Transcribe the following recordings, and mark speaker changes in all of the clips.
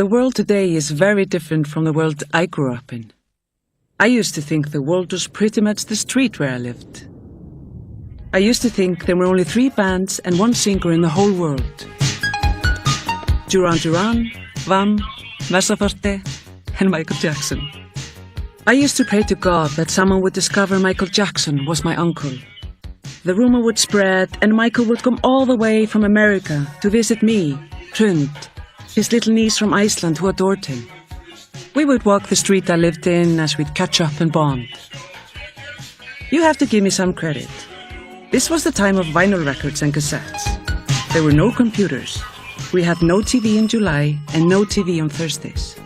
Speaker 1: The world today is very different from the world I grew up in. I used to think the world was pretty much the street where I lived. I used to think there were only 3 bands and 1 singer in the whole world. Duran Duran, Vam, Messa Forte, and Michael Jackson. I used to pray to God that someone would discover Michael Jackson was my uncle. The rumor would spread and Michael would come all the way from America to visit me, Hrund, his little niece from Iceland who adored him. We would walk the street I lived in as we'd catch up and bond. You have to give me some credit. This was the time of vinyl records and cassettes. There were no computers. We had no TV in July and no TV on Thursdays.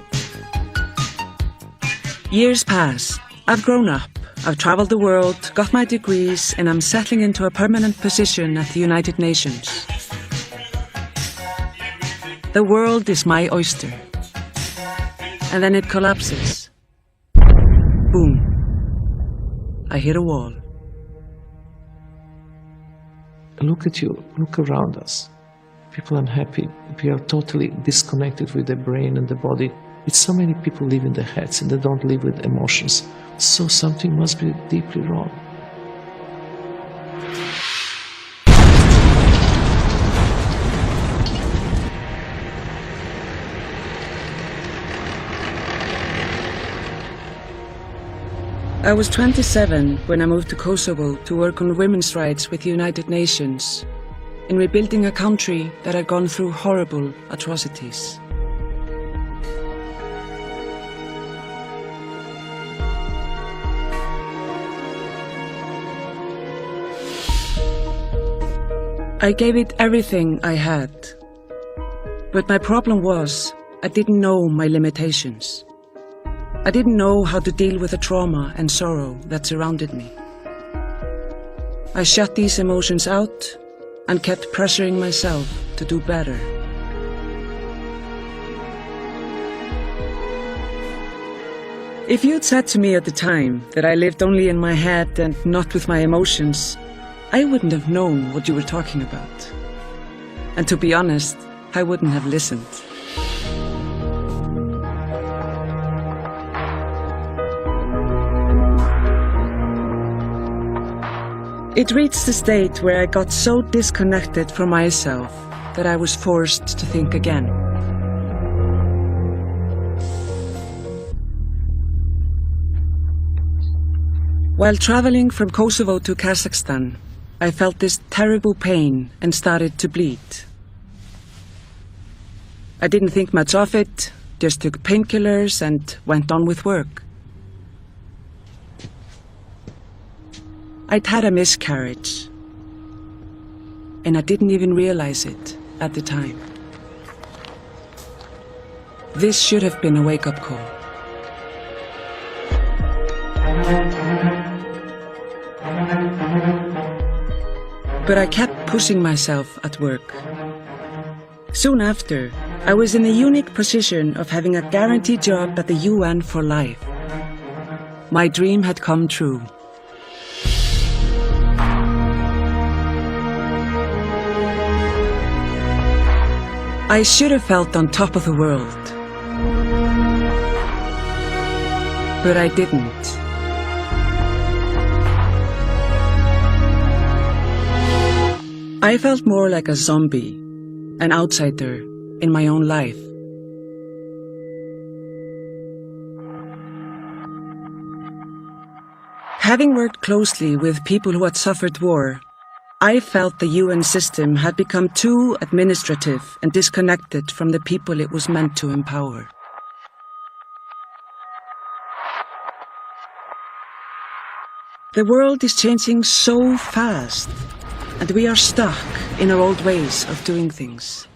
Speaker 1: Years pass. I've grown up. I've traveled the world, got my degrees, and I'm settling into a permanent position at the United Nations. The world is my oyster. And then it collapses. Boom. I hit a wall.
Speaker 2: Look at you, look around us. People unhappy. We are totally disconnected with the brain and the body. It's so many people live in their heads and they don't live with emotions. So something must be deeply wrong.
Speaker 1: I was 27 when I moved to Kosovo to work on women's rights with the United Nations, in rebuilding a country that had gone through horrible atrocities. I gave it everything I had, but my problem was I didn't know my limitations. I didn't know how to deal with the trauma and sorrow that surrounded me. I shut these emotions out and kept pressuring myself to do better. If you'd said to me at the time that I lived only in my head and not with my emotions, I wouldn't have known what you were talking about. And to be honest, I wouldn't have listened. It reached the state where I got so disconnected from myself that I was forced to think again. While traveling from Kosovo to Kazakhstan, I felt this terrible pain and started to bleed. I didn't think much of it, just took painkillers and went on with work. I'd had a miscarriage, and I didn't even realize it at the time. This should have been a wake-up call. But I kept pushing myself at work. Soon after, I was in the unique position of having a guaranteed job at the UN for life. My dream had come true. I should have felt on top of the world. But I didn't. I felt more like a zombie, an outsider in my own life. Having worked closely with people who had suffered war, I felt the UN system had become too administrative and disconnected from the people it was meant to empower. The world is changing so fast, and we are stuck in our old ways of doing things.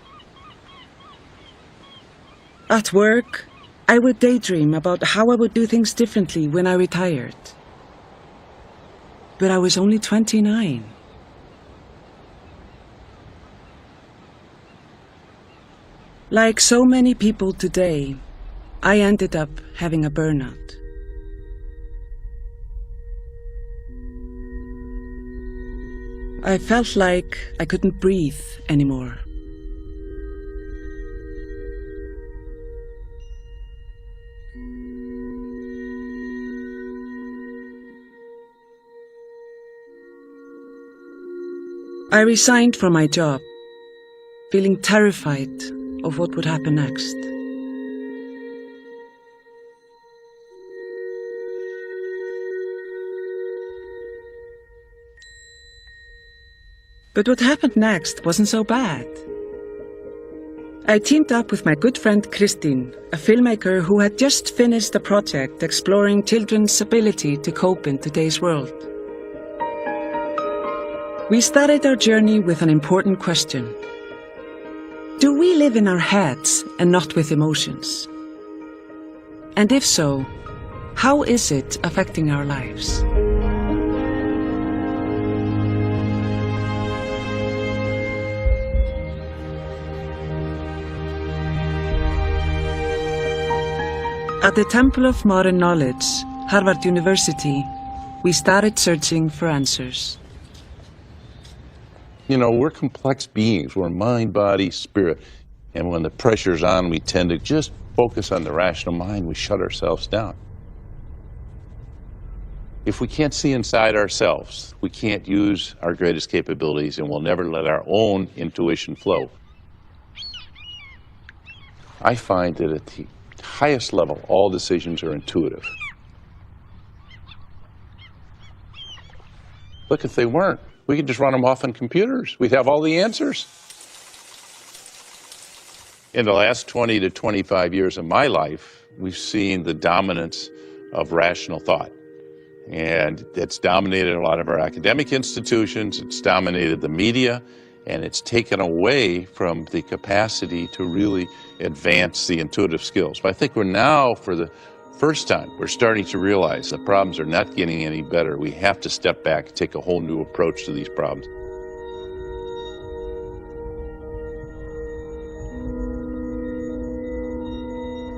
Speaker 1: At work, I would daydream about how I would do things differently when I retired. But I was only 29. Like so many people today, I ended up having a burnout. I felt like I couldn't breathe anymore. I resigned from my job, feeling terrified of what would happen next. But what happened next wasn't so bad. I teamed up with my good friend Christine, a filmmaker who had just finished a project exploring children's ability to cope in today's world. We started our journey with an important question. Do we live in our heads and not with emotions? And if so, how is it affecting our lives? At the Temple of Modern Knowledge, Harvard University, we started searching for answers.
Speaker 3: You know, we're complex beings. We're mind, body, spirit. And when the pressure's on, we tend to just focus on the rational mind. We shut ourselves down. If we can't see inside ourselves, we can't use our greatest capabilities, and we'll never let our own intuition flow. I find that at the highest level, all decisions are intuitive. Look, if they weren't, we could just run them off on computers. We'd have all the answers. In the last 20 to 25 years of my life, we've seen the dominance of rational thought. And it's dominated a lot of our academic institutions, it's dominated the media, and it's taken away from the capacity to really advance the intuitive skills. But I think we're now, for the first time, we're starting to realize the problems are not getting any better. We have to step back and take a whole new approach to these problems.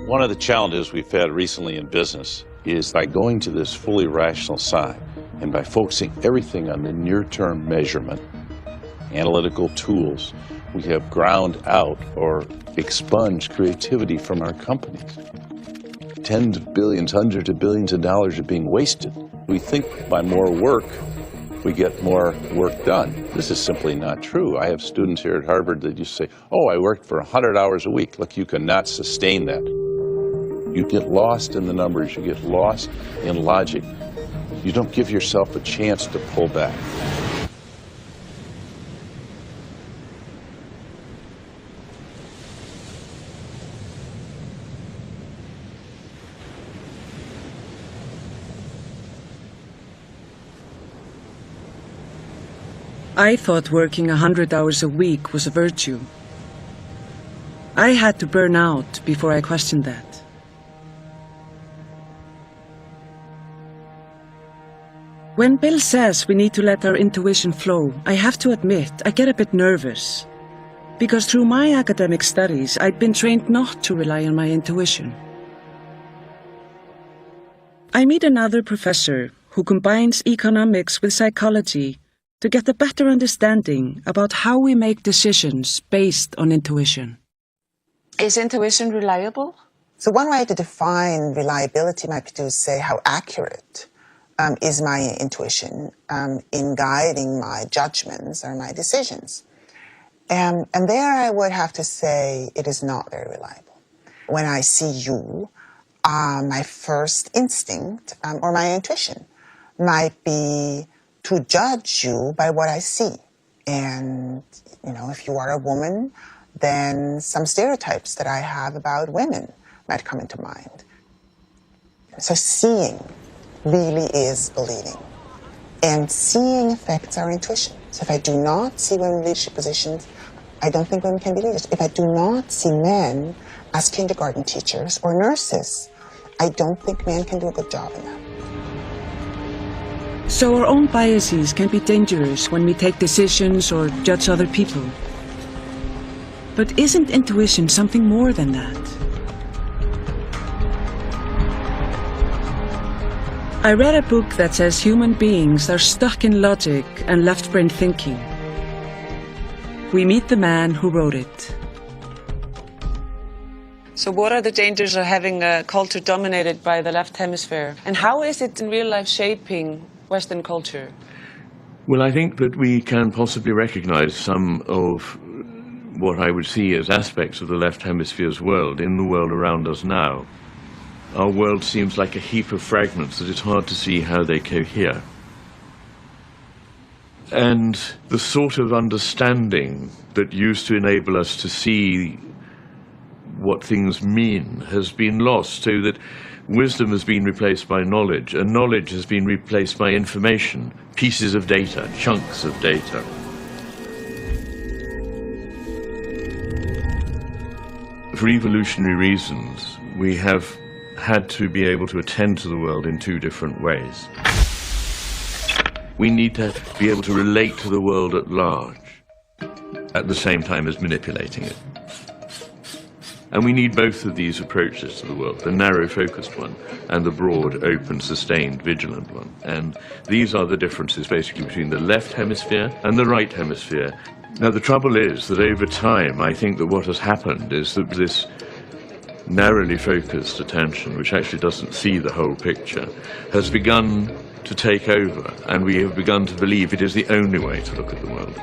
Speaker 3: One of the challenges we've had recently in business is by going to this fully rational side and by focusing everything on the near-term measurement, analytical tools, we have ground out or expunged creativity from our companies. Tens of billions, hundreds of billions of dollars are being wasted. We think by more work, we get more work done. This is simply not true. I have students here at Harvard that just say, oh, I worked for 100 hours a week. Look, you cannot sustain that. You get lost in the numbers. You get lost in logic. You don't give yourself a chance to pull back.
Speaker 1: I thought working 100 hours a week was a virtue. I had to burn out before I questioned that. When Bill says we need to let our intuition flow, I have to admit I get a bit nervous. Because through my academic studies, I'd been trained not to rely on my intuition. I meet another professor who combines economics with psychology to get a better understanding about how we make decisions based on intuition. Is intuition reliable?
Speaker 4: So one way to define reliability might be to say how accurate is my intuition in guiding my judgments or my decisions. And there I would have to say it is not very reliable. When I see you, my first instinct or my intuition might be to judge you by what I see. And, you know, if you are a woman, then some stereotypes that I have about women might come into mind. So seeing really is believing. And seeing affects our intuition. So if I do not see women in leadership positions, I don't think women can be leaders. If I do not see men as kindergarten teachers or nurses, I don't think men can do a good job in that.
Speaker 1: So our own biases can be dangerous when we take decisions or judge other people. But isn't intuition something more than that? I read a book that says human beings are stuck in logic and left-brain thinking. We meet the man who wrote it. So what are the dangers of having a culture dominated by the left hemisphere? And how is it in real life shaping Western culture?
Speaker 5: Well, I think that we can possibly recognize some of what I would see as aspects of the left hemisphere's world in the world around us now. Our world seems like a heap of fragments that it's hard to see how they cohere. And the sort of understanding that used to enable us to see what things mean has been lost, so that wisdom has been replaced by knowledge, and knowledge has been replaced by information, pieces of data, chunks of data. For evolutionary reasons, we have had to be able to attend to the world in two different ways. We need to be able to relate to the world at large, at the same time as manipulating it. And we need both of these approaches to the world, the narrow focused one and the broad, open, sustained, vigilant one. And these are the differences basically between the left hemisphere and the right hemisphere. Now the trouble is that over time, I think that what has happened is that this narrowly focused attention, which actually doesn't see the whole picture, has begun to take over, and we have begun to believe it is the only way to look at the world.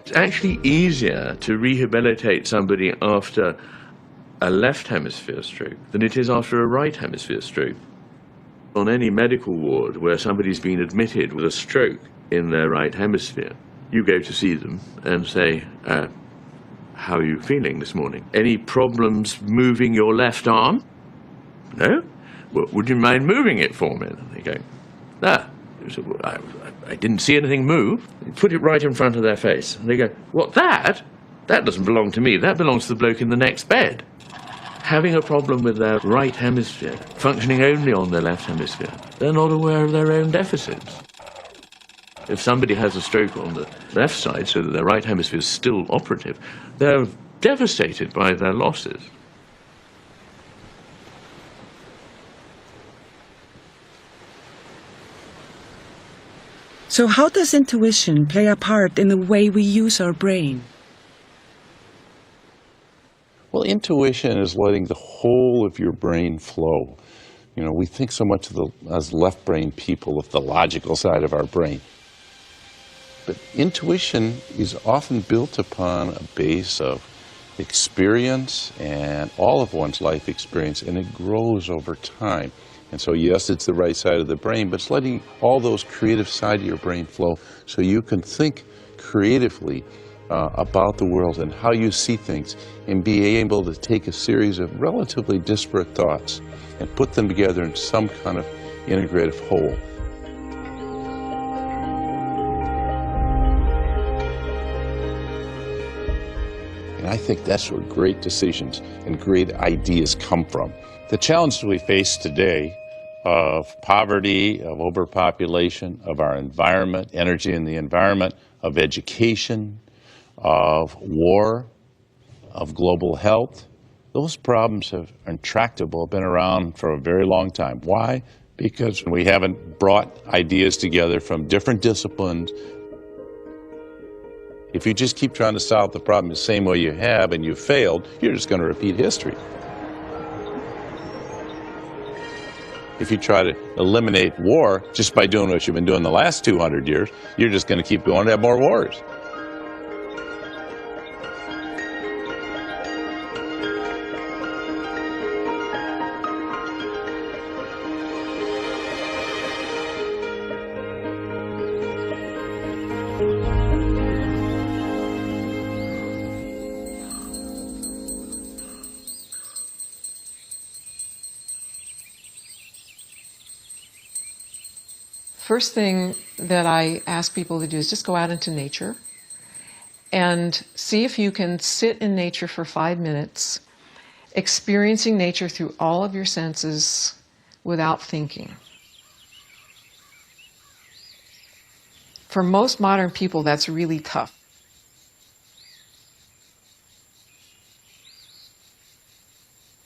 Speaker 5: It's actually easier to rehabilitate somebody after a left hemisphere stroke than it is after a right hemisphere stroke. On any medical ward where somebody's been admitted with a stroke in their right hemisphere, you go to see them and say, how are you feeling this morning? Any problems moving your left arm? No? Well, would you mind moving it for me? And they go, I didn't see anything move. You put it right in front of their face. And they go, what, that? That doesn't belong to me. That belongs to the bloke in the next bed. Having a problem with their right hemisphere, functioning only on their left hemisphere, they're not aware of their own deficits. If somebody has a stroke on the left side so that their right hemisphere is still operative, they're devastated by their losses.
Speaker 1: So how does intuition play a part in the way we use our brain?
Speaker 3: Well, intuition is letting the whole of your brain flow. You know, we think so much as left brain people of the logical side of our brain. But intuition is often built upon a base of experience and all of one's life experience, and it grows over time. And so, yes, it's the right side of the brain, but it's letting all those creative side of your brain flow so you can think creatively about the world and how you see things, and be able to take a series of relatively disparate thoughts and put them together in some kind of integrative whole. And I think that's where great decisions and great ideas come from. The challenges we face today of poverty, of overpopulation, of our environment, energy in the environment, of education, of war, of global health, those problems are intractable, have been around for a very long time. Why? Because we haven't brought ideas together from different disciplines. If you just keep trying to solve the problem the same way you have and you failed, you're just going to repeat history. If you try to eliminate war just by doing what you've been doing the last 200 years, you're just going to keep going to have more wars.
Speaker 6: First thing that I ask people to do is just go out into nature and see if you can sit in nature for 5 minutes, experiencing nature through all of your senses without thinking. For most modern people, that's really tough.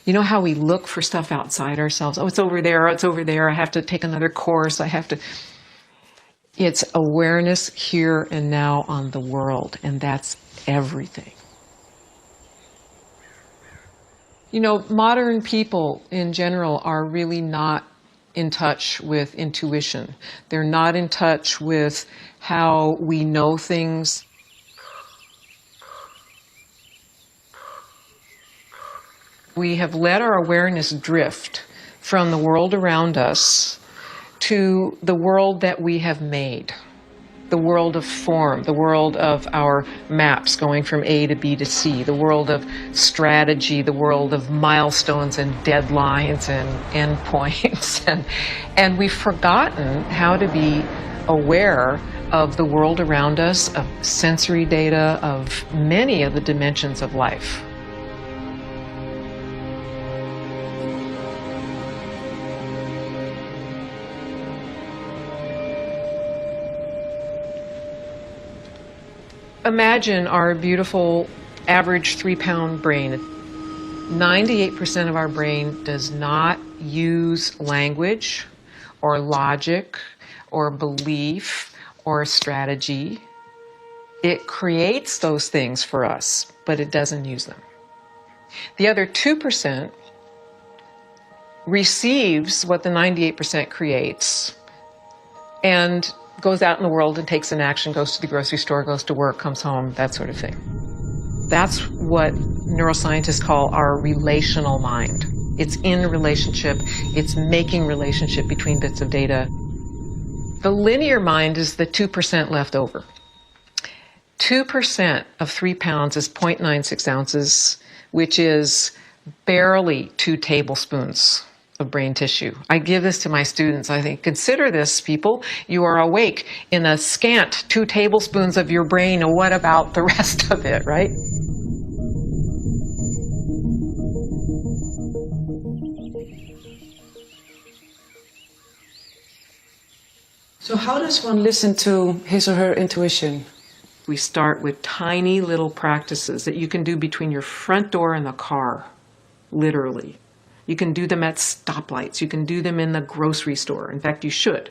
Speaker 6: You know how we look for stuff outside ourselves? Oh, it's over there, it's over there, I have to take another course, I have to... It's awareness here and now on the world, and that's everything. You know, modern people in general are really not in touch with intuition. They're not in touch with how we know things. We have let our awareness drift from the world around us to the world that we have made, the world of form, the world of our maps going from A to B to C, the world of strategy, the world of milestones and deadlines and endpoints. And we've forgotten how to be aware of the world around us, of sensory data, of many of the dimensions of life. Imagine our beautiful average 3-pound brain. 98% of our brain does not use language or logic or belief or strategy. It creates those things for us, but it doesn't use them. The other 2% receives what the 98% creates and goes out in the world and takes an action, goes to the grocery store, goes to work, comes home, that sort of thing. That's what neuroscientists call our relational mind. It's in relationship, it's making relationship between bits of data. The linear mind is the 2% left over. 2% of 3 pounds is 0.96 ounces, which is barely 2 tablespoons of brain tissue. I give this to my students. I think, consider this, people. You are awake in a scant 2 tablespoons of your brain, and what about the rest of it, right?
Speaker 1: So how does one listen to his or her intuition?
Speaker 6: We start with tiny little practices that you can do between your front door and the car, literally. You can do them at stoplights. You can do them in the grocery store. In fact, you should.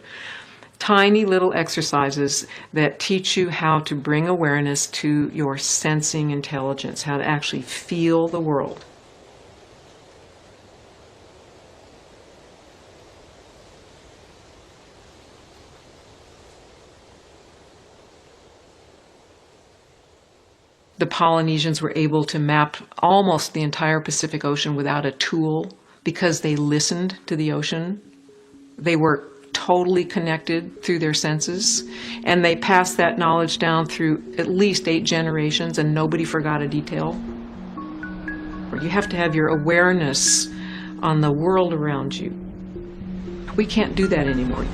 Speaker 6: Tiny little exercises that teach you how to bring awareness to your sensing intelligence, how to actually feel the world. The Polynesians were able to map almost the entire Pacific Ocean without a tool because they listened to the ocean. They were totally connected through their senses, and they passed that knowledge down through at least 8 generations, and nobody forgot a detail. You have to have your awareness on the world around you. We can't do that anymore.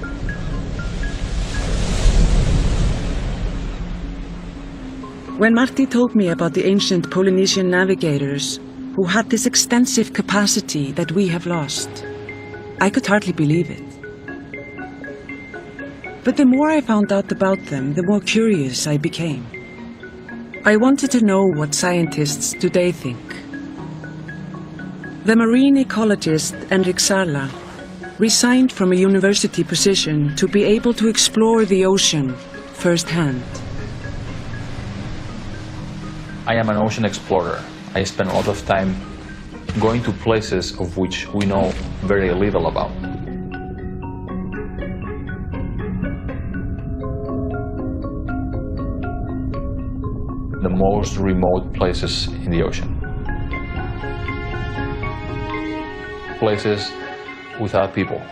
Speaker 1: When Marty told me about the ancient Polynesian navigators who had this extensive capacity that we have lost, I could hardly believe it. But the more I found out about them, the more curious I became. I wanted to know what scientists today think. The marine ecologist Enric Sala resigned from a university position to be able to explore the ocean firsthand.
Speaker 7: I am an ocean explorer. I spend a lot of time going to places of which we know very little about. The most remote places in the ocean. Places without people,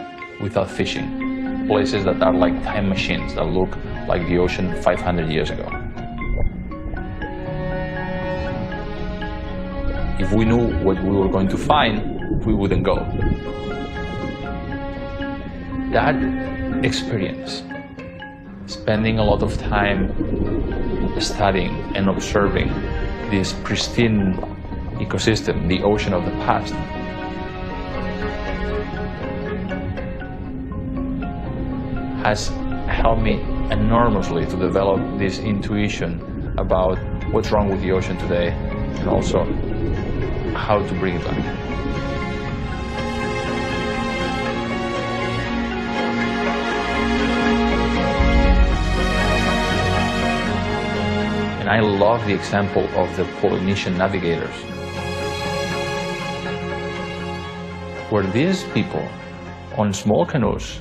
Speaker 7: without fishing. Places that are like time machines that look like the ocean 500 years ago. If we knew what we were going to find, we wouldn't go. That experience, spending a lot of time studying and observing this pristine ecosystem, the ocean of the past, has helped me enormously to develop this intuition about what's wrong with the ocean today, and also how to bring it back. And I love the example of the Polynesian navigators, where these people on small canoes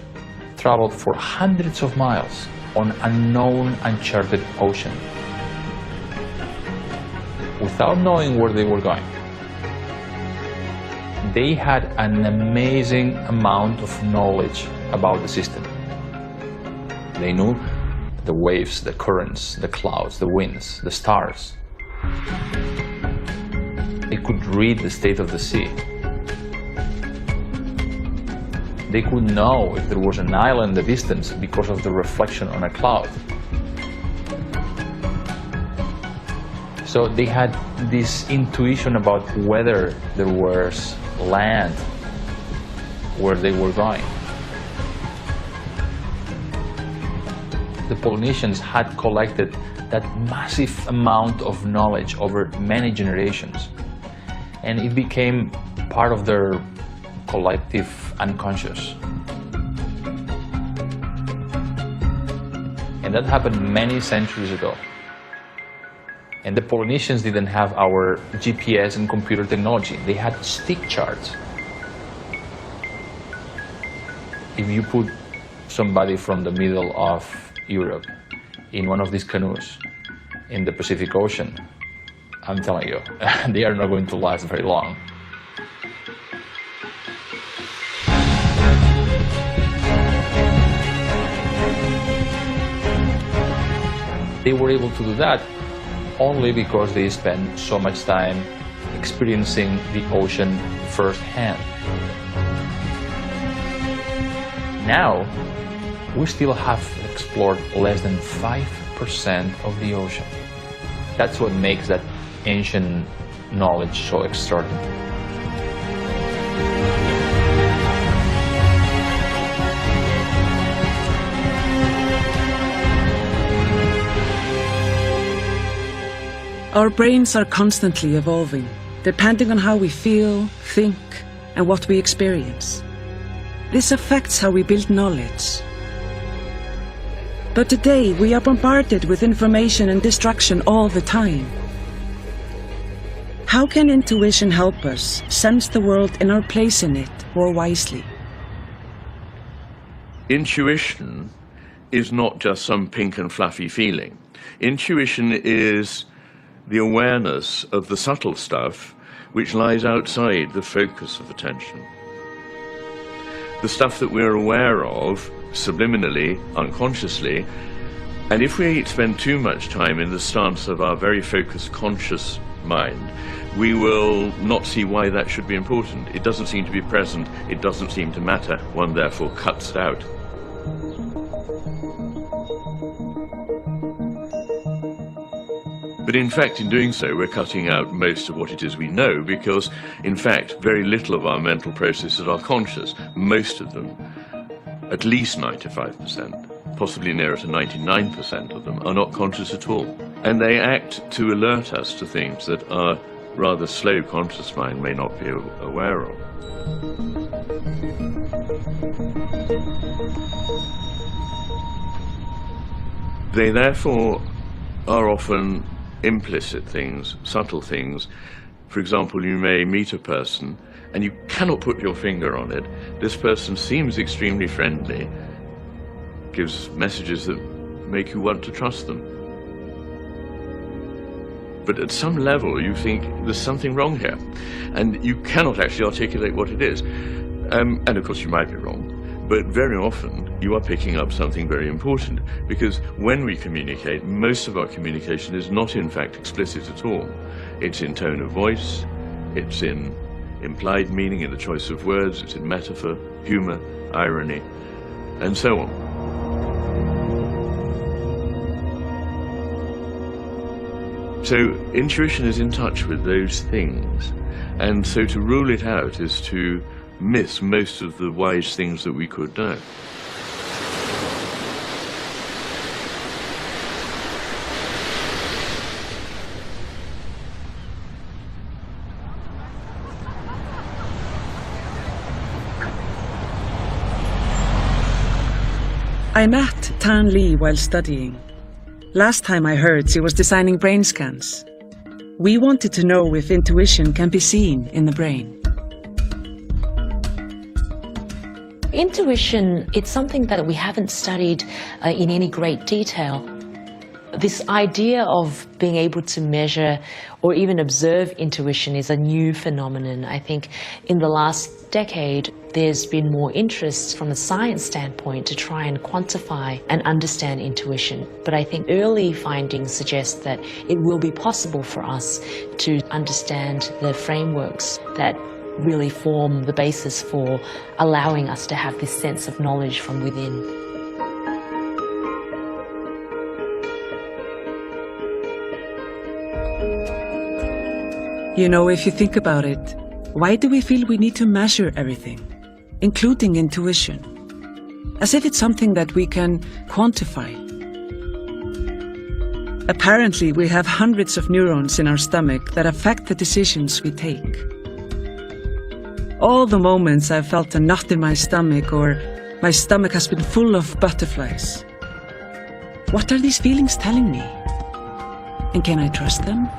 Speaker 7: traveled for hundreds of miles on unknown, uncharted ocean without knowing where they were going. They had an amazing amount of knowledge about the system. They knew the waves, the currents, the clouds, the winds, the stars. They could read the state of the sea. They could know if there was an island in the distance because of the reflection on a cloud. So they had this intuition about whether there was land where they were going. The Polynesians had collected that massive amount of knowledge over many generations, and it became part of their collective unconscious. And that happened many centuries ago. And the Polynesians didn't have our GPS and computer technology. They had stick charts. If you put somebody from the middle of Europe in one of these canoes in the Pacific Ocean, I'm telling you, they are not going to last very long. They were able to do that only because they spent so much time experiencing the ocean firsthand. Now, we still have explored less than 5% of the ocean. That's what makes that ancient knowledge so extraordinary.
Speaker 1: Our brains are constantly evolving, depending on how we feel, think, and what we experience. This affects how we build knowledge. But today, we are bombarded with information and distraction all the time. How can intuition help us sense the world and our place in it more wisely?
Speaker 5: Intuition is not just some pink and fluffy feeling. Intuition is the awareness of the subtle stuff which lies outside the focus of attention. The stuff that we're aware of subliminally, unconsciously, and if we spend too much time in the stance of our very focused conscious mind, we will not see why that should be important. It doesn't seem to be present, it doesn't seem to matter, one therefore cuts it out. But in fact, in doing so, we're cutting out most of what it is we know, because, in fact, very little of our mental processes are conscious. Most of them, at least 95%, possibly nearer to 99% of them, are not conscious at all. And they act to alert us to things that our rather slow conscious mind may not be aware of. They therefore are often implicit things, subtle things. For example, you may meet a person and you cannot put your finger on it. This person seems extremely friendly, gives messages that make you want to trust them. But at some level you think there's something wrong here, and you cannot actually articulate what it is. And of course you might be wrong, but very often you are picking up something very important, because when we communicate, most of our communication is not in fact explicit at all. It's in tone of voice, it's in implied meaning in the choice of words, it's in metaphor, humor, irony, and so on. So intuition is in touch with those things, and so to rule it out is to miss most of the wise things that we could know.
Speaker 1: I met Tan Lee while studying. Last time I heard, she was designing brain scans. We wanted to know if intuition can be seen in the brain.
Speaker 8: Intuition, it's something that we haven't studied in any great detail. This idea of being able to measure or even observe intuition is a new phenomenon. I think in the last decade, there's been more interest from a science standpoint to try and quantify and understand intuition. But I think early findings suggest that it will be possible for us to understand the frameworks that really form the basis for allowing us to have this sense of knowledge from within.
Speaker 1: You know, if you think about it, why do we feel we need to measure everything, including intuition? As if it's something that we can quantify. Apparently, we have hundreds of neurons in our stomach that affect the decisions we take. All the moments I've felt a knot in my stomach or my stomach has been full of butterflies. What are these feelings telling me? And can I trust them?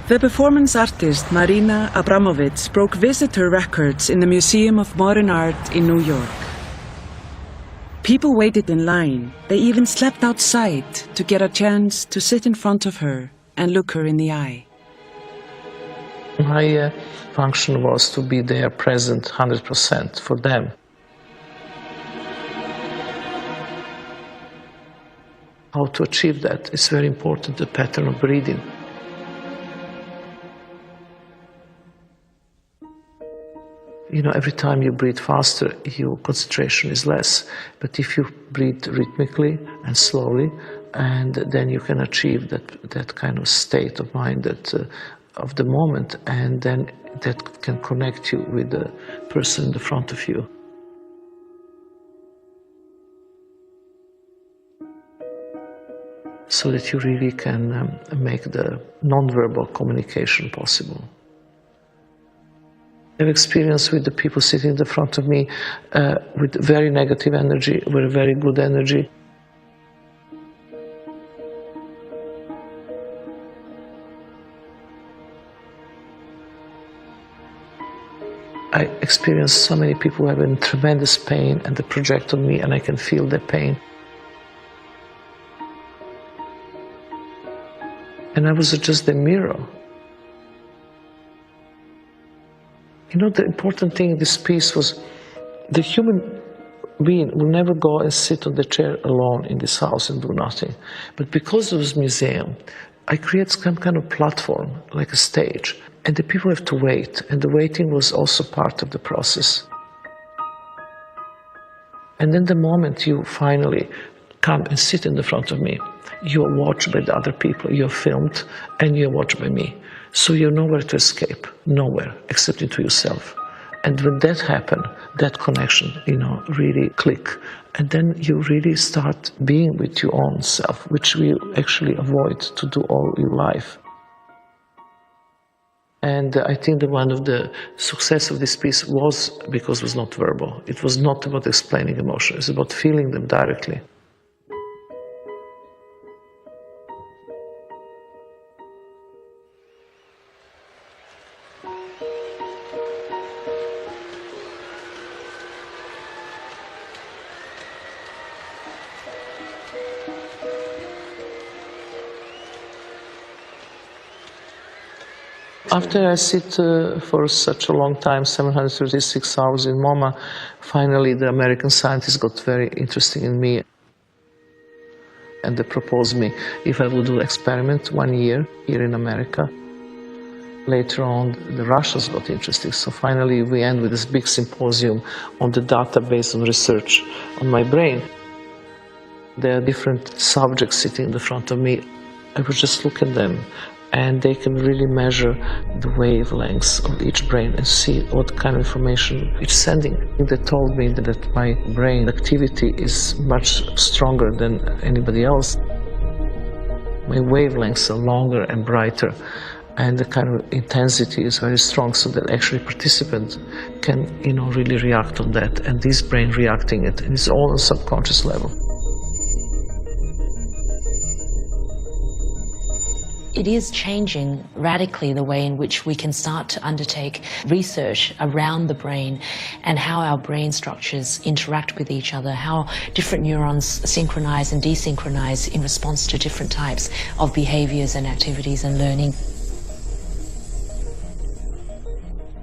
Speaker 1: The performance artist Marina Abramović broke visitor records in the Museum of Modern Art in New York. People waited in line. They even slept outside to get a chance to sit in front of her and look her in the eye.
Speaker 2: My function was to be there present 100% for them. How to achieve that is very important, the pattern of breathing. You know, every time you breathe faster, your concentration is less. But if you breathe rhythmically and slowly, and then you can achieve that kind of state of mind of the moment, and then that can connect you with the person in the front of you. So that you really can make the non-verbal communication possible. I've experienced with the people sitting in the front of me with very negative energy, with very good energy. I experienced so many people who have in tremendous pain and they project on me and I can feel their pain. And I was just a mirror. You know, the important thing in this piece was the human being will never go and sit on the chair alone in this house and do nothing. But because of this museum, I create some kind of platform, like a stage, and the people have to wait, and the waiting was also part of the process. And then the moment you finally come and sit in the front of me, you're watched by the other people, you're filmed, and you're watched by me. So you're nowhere to escape, nowhere, except into yourself. And when that happens, that connection, really click. And then you really start being with your own self, which we actually avoid to do all your life. And I think that one of the success of this piece was because it was not verbal. It was not about explaining emotions, it's about feeling them directly. After I sit for such a long time, 736 hours in MoMA, finally the American scientists got very interested in me. And they proposed me if I would do an experiment 1 year here in America. Later on, the Russians got interested, so finally we end with this big symposium on the data based on research on my brain. There are different subjects sitting in the front of me. I would just look at them, and they can really measure the wavelengths of each brain and see what kind of information it's sending. They told me that my brain activity is much stronger than anybody else. My wavelengths are longer and brighter, and the kind of intensity is very strong, so that actually participants can, really react on that, and this brain reacting it, and it's all on subconscious level.
Speaker 8: It is changing radically the way in which we can start to undertake research around the brain and how our brain structures interact with each other, how different neurons synchronize and desynchronize in response to different types of behaviors and activities and learning.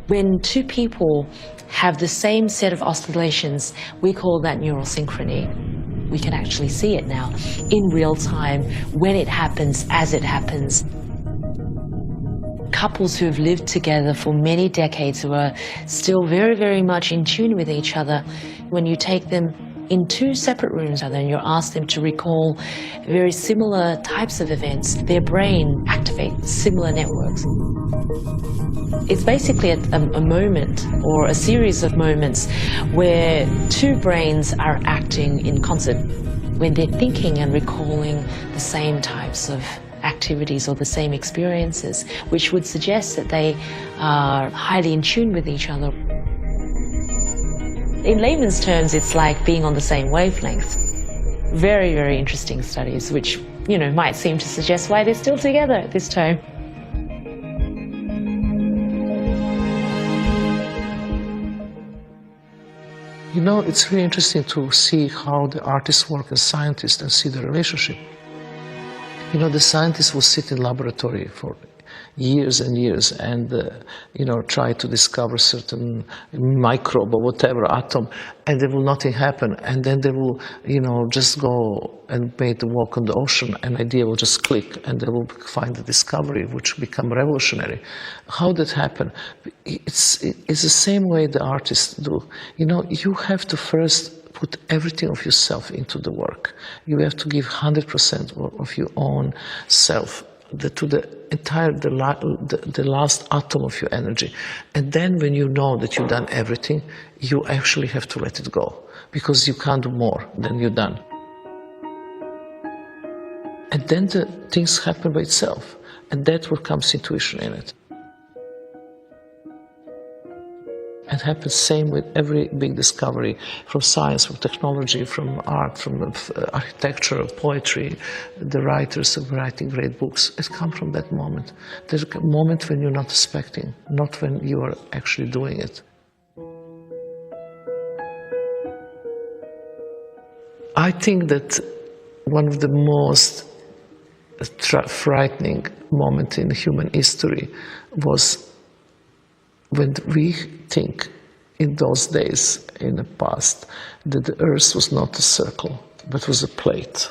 Speaker 8: When two people have the same set of oscillations, we call that neural synchrony. We can actually see it now in real time, when it happens, as it happens. Couples who have lived together for many decades, who are still very, very much in tune with each other, when you take them in two separate rooms and you ask them to recall very similar types of events, their brain activates similar networks. It's basically a moment or a series of moments where two brains are acting in concert when they're thinking and recalling the same types of activities or the same experiences, which would suggest that they are highly in tune with each other. In layman's terms, it's like being on the same wavelength. Very, very interesting studies, which, might seem to suggest why they're still together at this time.
Speaker 2: It's really interesting to see how the artists work as scientists and see the relationship. The scientists will sit in laboratory for years and years and, try to discover certain microbe or whatever atom, and there will nothing happen. And then they will, just go and make the walk on the ocean, an idea will just click, and they will find the discovery, which become revolutionary. How that happen? It's the same way the artists do. You have to first put everything of yourself into the work. You have to give 100% of your own self to the entire, the last atom of your energy. And then when you know that you've done everything, you actually have to let it go, because you can't do more than you've done. And then the things happen by itself, and that's what comes intuition in it. It happens same with every big discovery, from science, from technology, from art, from architecture, poetry. The writers of writing great books, it comes from that moment. There's a moment when you're not expecting, not when you are actually doing it. I think that one of the most frightening moments in human history was when we think in those days, in the past, that the Earth was not a circle, but was a plate.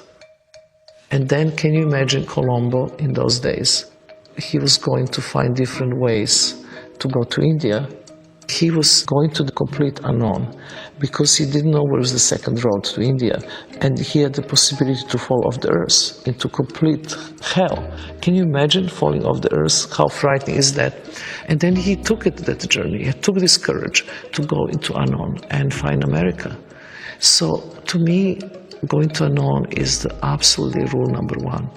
Speaker 2: And then can you imagine Colombo in those days? He was going to find different ways to go to India. He was going to the complete unknown, because he didn't know where was the second road to India, and he had the possibility to fall off the earth into complete hell. Can you imagine falling off the earth? How frightening is that? And then he took that journey. He took this courage to go into unknown and find America. So to me, going to unknown is the absolutely rule number one.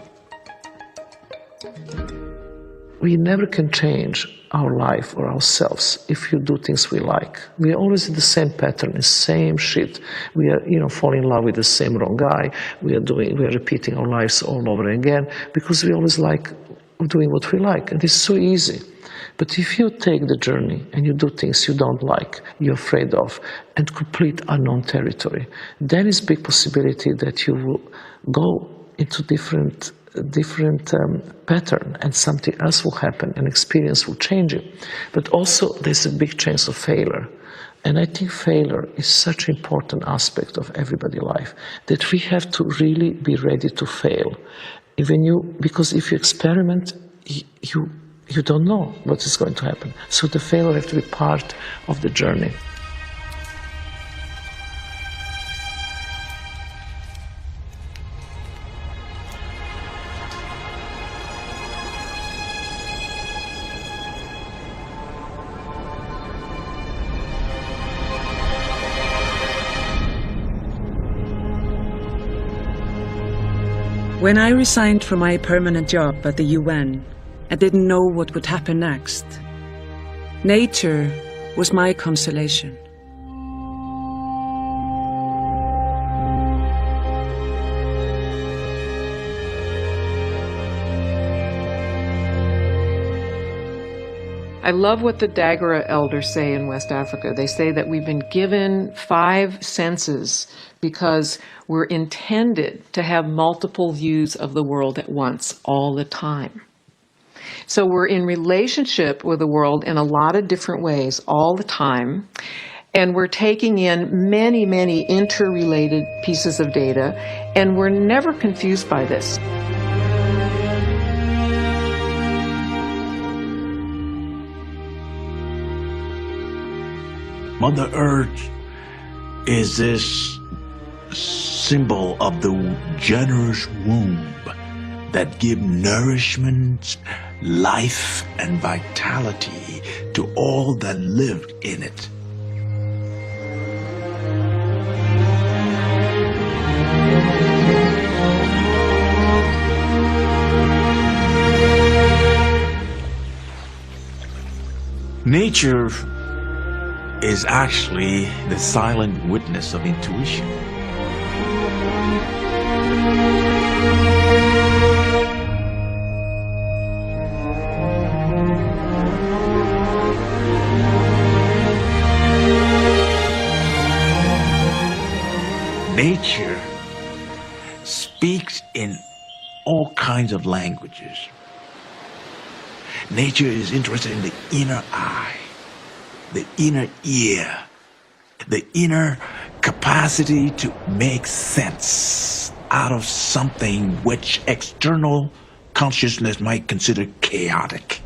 Speaker 2: We never can change our life or ourselves if you do things we like. We are always in the same pattern, the same shit. We are, falling in love with the same wrong guy. We are repeating our lives all over again, because we always like doing what we like, and it's so easy. But if you take the journey and you do things you don't like, you're afraid of, and complete unknown territory, then it's big possibility that you will go into different pattern, and something else will happen, and experience will change you. But also there's a big chance of failure. And I think failure is such an important aspect of everybody's life, that we have to really be ready to fail. Because if you experiment, you don't know what is going to happen. So the failure has to be part of the journey.
Speaker 1: When I resigned from my permanent job at the UN, I didn't know what would happen next. Nature was my consolation.
Speaker 6: I love what the Dagara elders say in West Africa. They say that we've been given 5 senses because we're intended to have multiple views of the world at once, all the time. So we're in relationship with the world in a lot of different ways all the time. And we're taking in many, many interrelated pieces of data, and we're never confused by this.
Speaker 9: Mother Earth is this symbol of the generous womb that gives nourishment, life, and vitality to all that lived in it. Nature is actually the silent witness of intuition. Nature speaks in all kinds of languages. Nature is interested in the inner eye, the inner ear, the inner capacity to make sense out of something which external consciousness might consider chaotic.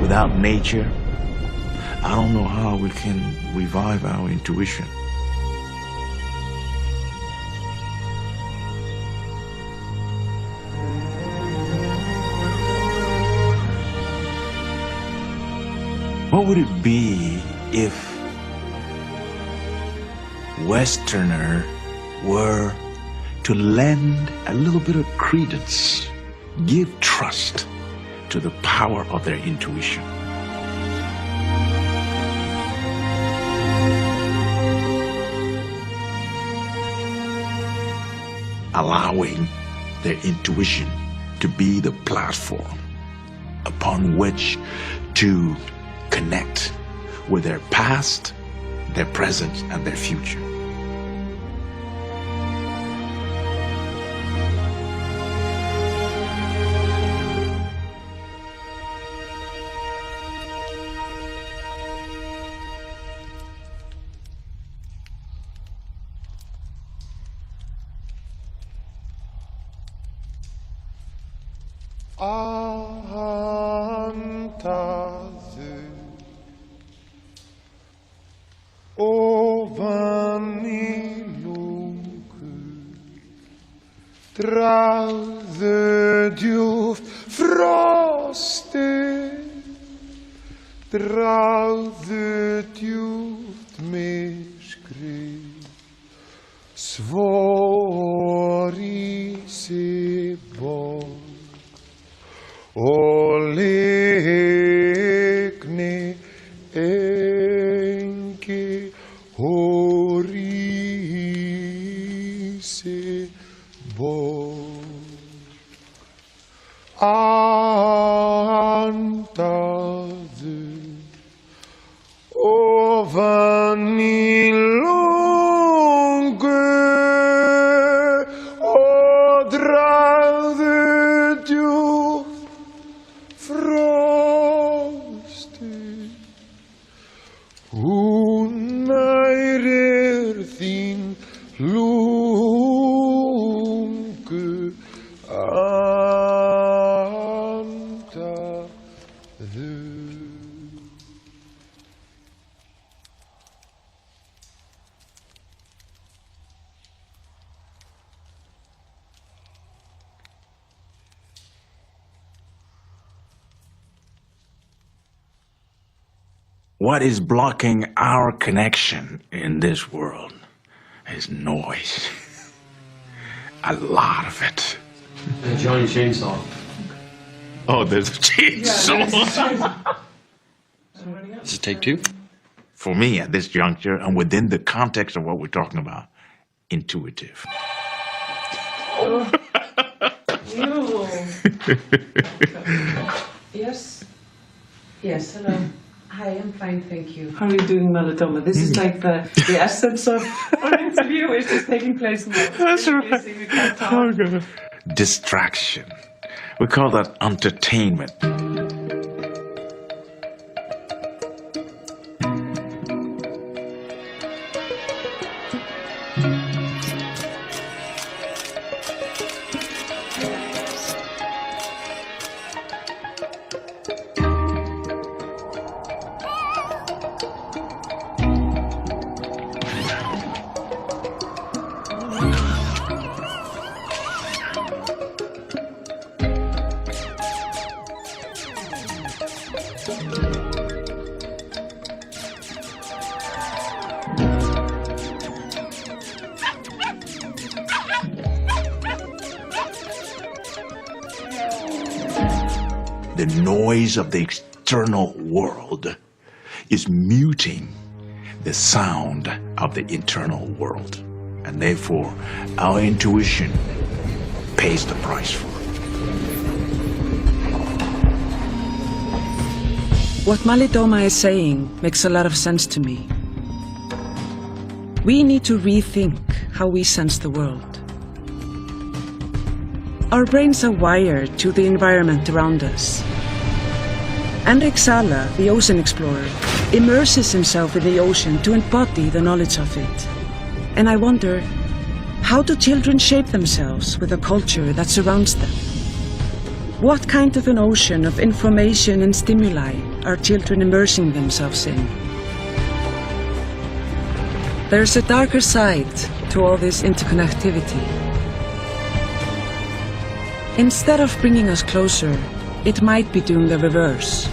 Speaker 9: Without nature, I don't know how we can revive our intuition. What would it be if Westerner were to lend a little bit of credence, give trust to the power of their intuition? Allowing their intuition to be the platform upon which to connect with their past, their present, and their future.
Speaker 10: Draußen djupt frostigt, draußen djupt mörkret, svår i sig bort, och lekne enke hår i sig bort. Antade ovan i långe och dragde djupt frostigt. Hon är din lunge.
Speaker 9: What is blocking our connection in this world is noise. A lot of it.
Speaker 11: And Johnny Chainsaw.
Speaker 9: Oh, there's a chainsaw.
Speaker 11: This is take 2?
Speaker 9: For me, at this juncture, and within the context of what we're talking about, intuitive.
Speaker 1: Yes. Yes, hello. Hi, I'm fine, thank you. How are you doing, Melodoma? This is like the essence of our interview is just taking place now.
Speaker 9: That's
Speaker 1: Really
Speaker 9: right.
Speaker 1: busy, we can't talk.
Speaker 9: Distraction. We call that entertainment. The noise of the external world is muting the sound of the internal world. And therefore, our intuition pays the price for it.
Speaker 1: What Melodoma is saying makes a lot of sense to me. We need to rethink how we sense the world. Our brains are wired to the environment around us. Henrik Sala, the ocean explorer, immerses himself in the ocean to embody the knowledge of it. And I wonder, how do children shape themselves with the culture that surrounds them? What kind of an ocean of information and stimuli are children immersing themselves in? There's a darker side to all this interconnectivity. Instead of bringing us closer, it might be doing the reverse.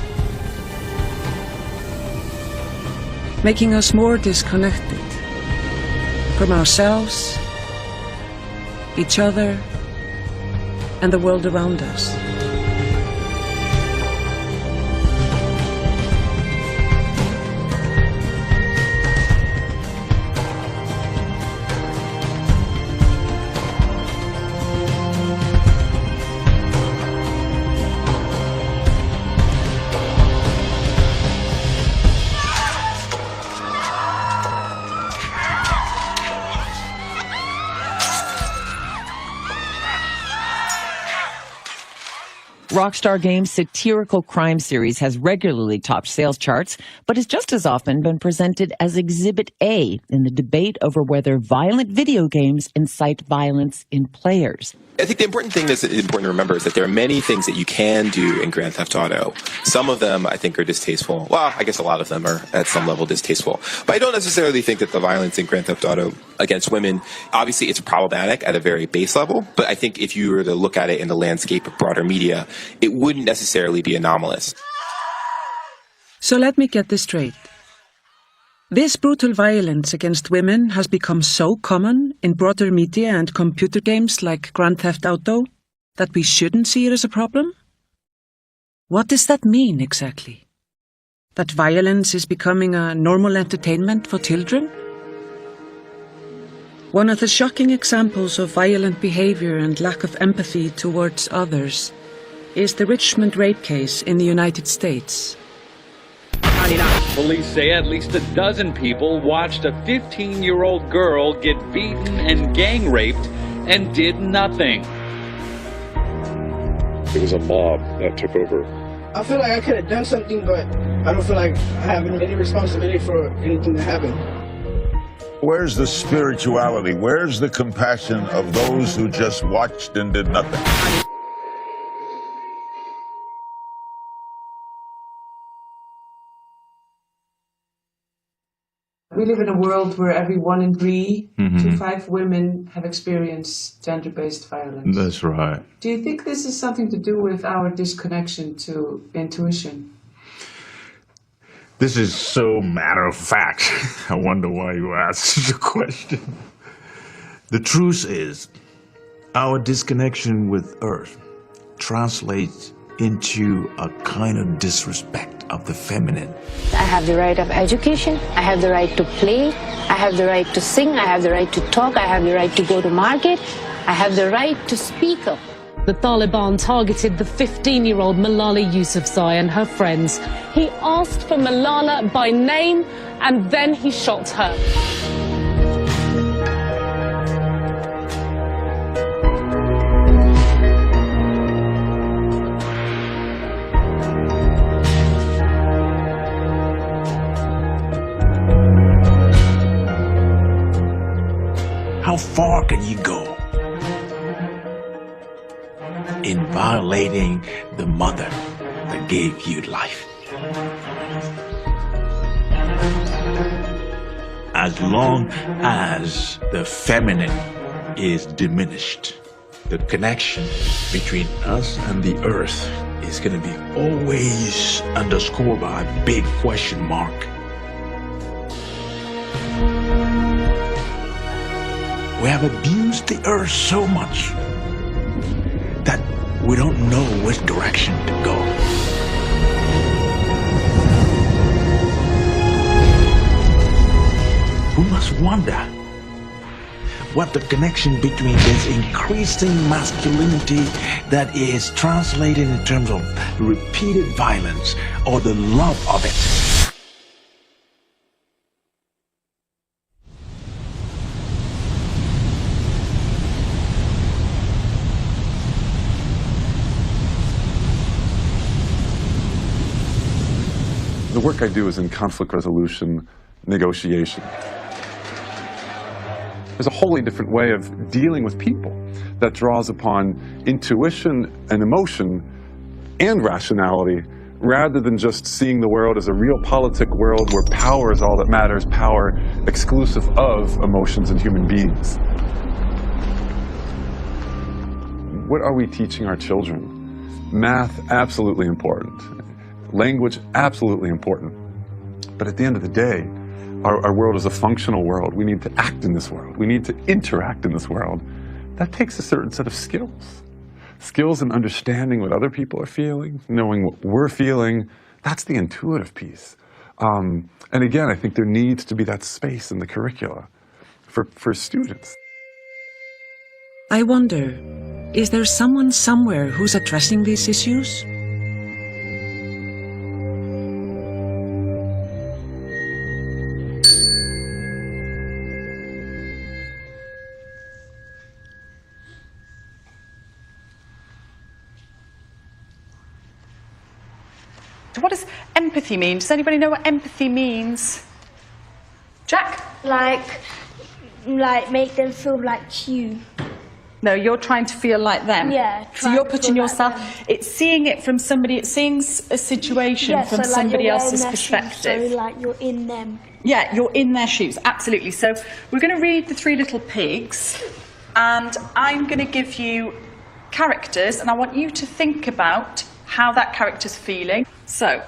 Speaker 1: Making us more disconnected from ourselves, each other, and the world around us.
Speaker 12: Rockstar Games' satirical crime series has regularly topped sales charts, but has just as often been presented as Exhibit A in the debate over whether violent video games incite violence in players.
Speaker 13: I think the important thing that's important to remember is that there are many things that you can do in Grand Theft Auto. Some of them, I think, are distasteful. Well, I guess a lot of them are at some level distasteful. But I don't necessarily think that the violence in Grand Theft Auto against women, obviously it's problematic at a very base level. But I think if you were to look at it in the landscape of broader media, it wouldn't necessarily be anomalous.
Speaker 1: So let me get this straight. This brutal violence against women has become so common in broader media and computer games like Grand Theft Auto that we shouldn't see it as a problem? What does that mean exactly? That violence is becoming a normal entertainment for children? One of the shocking examples of violent behavior and lack of empathy towards others is the Richmond rape case in the United States.
Speaker 14: Police say at least a dozen people watched a 15-year-old girl get beaten and gang raped and did nothing.
Speaker 15: It was a mob that took over.
Speaker 16: I feel like I could have done something, but I don't feel like I have any responsibility for anything that happened.
Speaker 17: Where's the spirituality? Where's the compassion of those who just watched and did nothing?
Speaker 1: We live in a world where every 1 in 3 to 5 women have experienced gender-based violence.
Speaker 15: That's right.
Speaker 1: Do you think this is something to do with our disconnection to intuition?
Speaker 15: This is so matter of fact. I wonder why you asked the question. The truth is, our disconnection with Earth translates into a kind of disrespect of the feminine.
Speaker 18: I have the right of education, I have the right to play, I have the right to sing, I have the right to talk, I have the right to go to market, I have the right to speak up.
Speaker 19: The Taliban targeted the 15-year-old Malala Yousafzai and her friends. He asked for Malala by name and then he shot her.
Speaker 9: How far can you go in violating the mother that gave you life? As long as the feminine is diminished, the connection between us and the earth is going to be always underscored by a big question mark. We have abused the earth so much that we don't know which direction to go. We must wonder what the connection between this increasing masculinity that is translated in terms of repeated violence or the love of it.
Speaker 20: The work I do is in conflict resolution, negotiation. There's a wholly different way of dealing with people that draws upon intuition and emotion and rationality, rather than just seeing the world as a realpolitik world where power is all that matters, power exclusive of emotions and human beings. What are we teaching our children? Math, absolutely important. Language, absolutely important. But at the end of the day, our world is a functional world. We need to act in this world. We need to interact in this world. That takes a certain set of skills. Skills in understanding what other people are feeling, knowing what we're feeling. That's the intuitive piece. And again, I think there needs to be that space in the curricula for students.
Speaker 1: I wonder, is there someone somewhere who's addressing these issues?
Speaker 21: What does empathy mean? Does anybody know what empathy means? Jack?
Speaker 22: Like make them feel like you.
Speaker 21: No, you're trying to feel like them.
Speaker 22: Yeah.
Speaker 21: So you're putting yourself, it's seeing it from somebody, it's seeing a situation from somebody else's perspective.
Speaker 22: So like you're in them.
Speaker 21: Yeah, you're in their shoes, absolutely. So we're going to read The Three Little Pigs, and I'm going to give you characters, and I want you to think about how that character's feeling. So,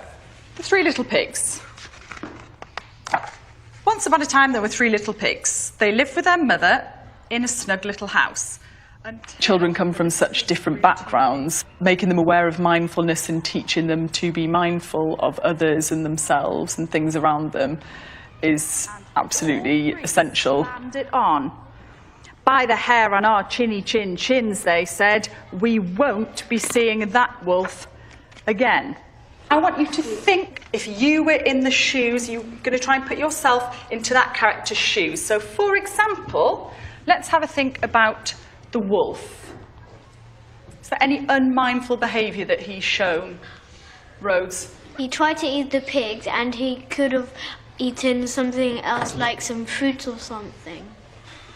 Speaker 21: The Three Little Pigs. Once upon a time there were three little pigs. They lived with their mother in a snug little house. And children come from such different backgrounds. Making them aware of mindfulness and teaching them to be mindful of others and themselves and things around them is absolutely essential.
Speaker 23: And it on. By the hair on our chinny chin chins, they said, we won't be seeing that wolf again.
Speaker 21: I want you to think, if you were in the shoes, you're going to try and put yourself into that character's shoes. So, for example, let's have a think about the wolf. Is there any unmindful behaviour that he's shown? Rose?
Speaker 22: He tried to eat the pigs and he could have eaten something else, like some fruit or something.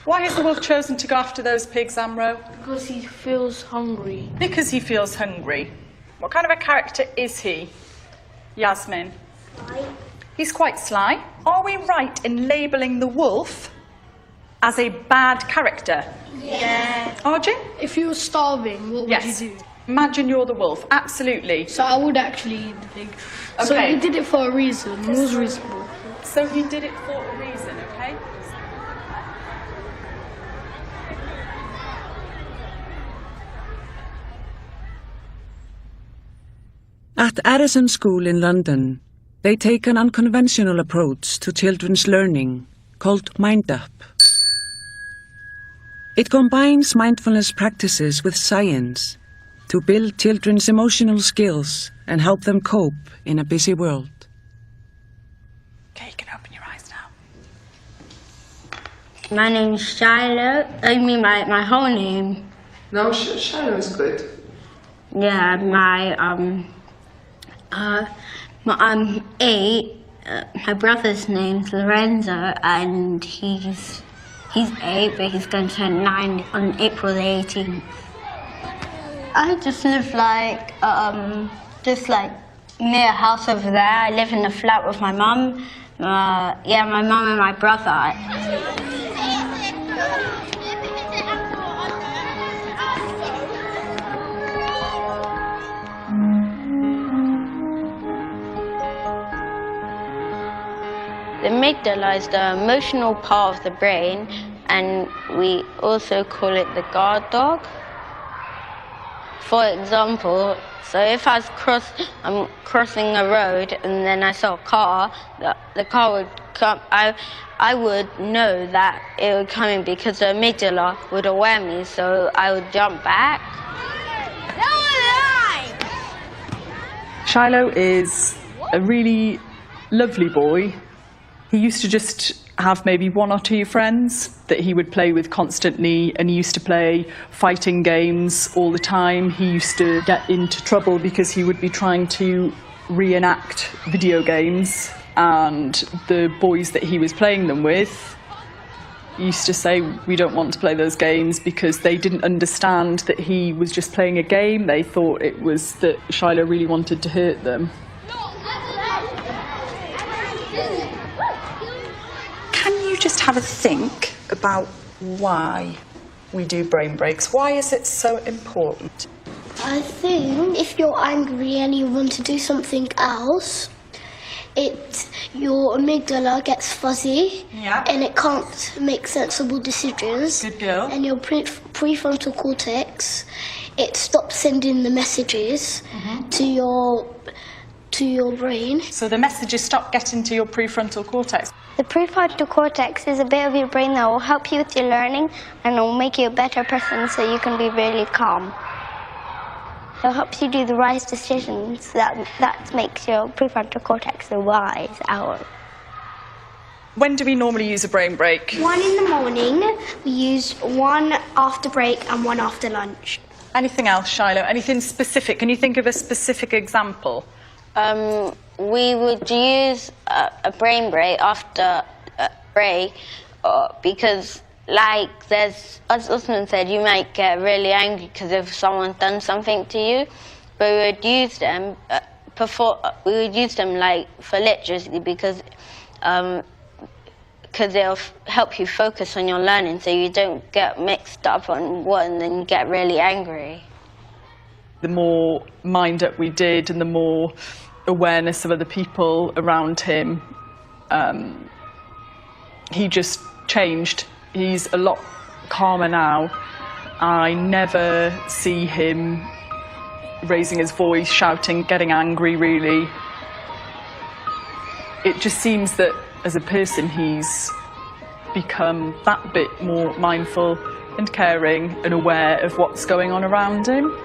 Speaker 21: Why has the wolf chosen to go after those pigs, Amro?
Speaker 22: Because he feels hungry.
Speaker 21: Because he feels hungry. What kind of a character is he? Yasmin?
Speaker 22: Sly.
Speaker 21: He's quite sly. Are we right in labelling the wolf as a bad character?
Speaker 22: Yeah.
Speaker 21: Arjun?
Speaker 22: If you were starving, what would you do?
Speaker 21: Imagine you're the wolf, absolutely.
Speaker 22: So I would actually eat the pig.
Speaker 21: Okay.
Speaker 22: So he did it for a reason. It was reasonable.
Speaker 21: So he did it for a reason, okay?
Speaker 1: At Addison School in London, they take an unconventional approach to children's learning called Mind Up. It combines mindfulness practices with science to build children's emotional skills and help them cope in a busy world.
Speaker 23: Okay, you can open your eyes now.
Speaker 18: My name's Shiloh. I mean my whole name.
Speaker 2: No, Shiloh is good.
Speaker 18: Yeah, I'm 8. My brother's name's Lorenzo, and he's 8, but he's going to turn 9 on April the 18th. I just live near a house over there. I live in a flat with my mum. My mum and my brother. The amygdala is the emotional part of the brain, and we also call it the guard dog. For example, so if I'm crossing a road and then I saw a car, the car would come, I would know that it would come in because the amygdala would aware me, so I would jump back.
Speaker 21: Shiloh is a really lovely boy. He used to just have maybe 1 or 2 friends that he would play with constantly, and he used to play fighting games all the time. He used to get into trouble because he would be trying to reenact video games, and the boys that he was playing them with used to say, we don't want to play those games, because they didn't understand that he was just playing a game. They thought it was that Shiloh really wanted to hurt them. Just have a think about why we do brain breaks. Why is it so important?
Speaker 22: I think if you're angry and you want to do something else, your amygdala gets fuzzy, and it can't make sensible decisions.
Speaker 21: Good girl.
Speaker 22: And your prefrontal cortex, it stops sending the messages to your brain.
Speaker 21: So the messages stop getting to your prefrontal cortex.
Speaker 22: The prefrontal cortex is a bit of your brain that will help you with your learning, and it will make you a better person so you can be really calm. It helps you do the right decisions. That makes your prefrontal cortex the wise hour.
Speaker 21: When do we normally use a brain break?
Speaker 22: 1 in the morning. We use 1 after break and 1 after lunch.
Speaker 21: Anything else, Shiloh? Anything specific? Can you think of a specific example?
Speaker 18: We would use a brain break after a break because, like, as Usman said, you might get really angry because if someone's done something to you. But we would use them like for literacy because they'll help you focus on your learning, so you don't get mixed up on one and then you get really angry.
Speaker 21: The more mind up we did, and the more awareness of other people around him, he just changed. He's a lot calmer now. I never see him raising his voice, shouting, getting angry, really. It just seems that as a person he's become that bit more mindful and caring and aware of what's going on around him.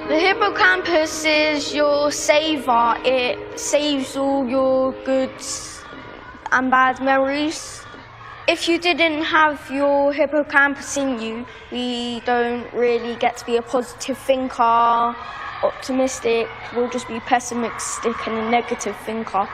Speaker 22: The hippocampus is your saver. It saves all your good and bad memories. If you didn't have your hippocampus in you, we don't really get to be a positive thinker, optimistic. We'll just be pessimistic and a negative thinker.